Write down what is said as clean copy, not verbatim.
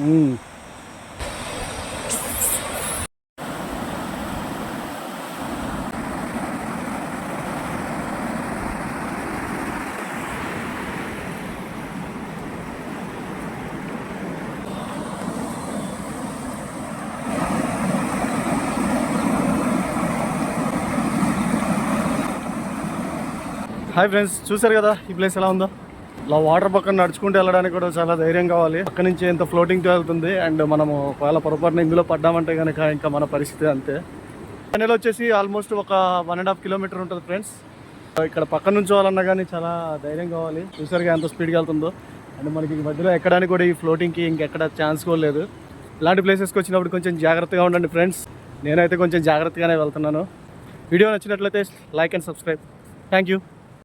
Hi friends, చూసారు కదా ఈ ప్లేస్ ఎలా ఉందో. ఇలా వాటర్ పక్కన నడుచుకుంటూ వెళ్ళడానికి కూడా చాలా ధైర్యం కావాలి. అక్కడ నుంచి ఎంత ఫ్లోటింగ్తో వెళ్తుంది. అండ్ మనము ఒకవేళ పొరపాటున ఇందులో పడ్డామంటే కనుక ఇంకా మన పరిస్థితి అంతే. ఫైనల్ వచ్చేసి ఆల్మోస్ట్ ఒక 1.5 కిలోమీటర్ ఉంటుంది ఫ్రెండ్స్. ఇక్కడ పక్కన నుంచి వాళ్ళన్నా కానీ చాలా ధైర్యం కావాలి. చూసారుగా ఎంత స్పీడ్గా వెళ్తుందో. అండ్ మనకి మధ్యలో ఎక్కడానికి కూడా ఈ ఫ్లోటింగ్కి ఇంకెక్కడ ఛాన్స్ కూడా లేదు. ఇలాంటి ప్లేసెస్కి వచ్చినప్పుడు కొంచెం జాగ్రత్తగా ఉండండి ఫ్రెండ్స్. నేనైతే కొంచెం జాగ్రత్తగానే వెళ్తున్నాను. వీడియో నచ్చినట్లయితే like and subscribe. Thank you.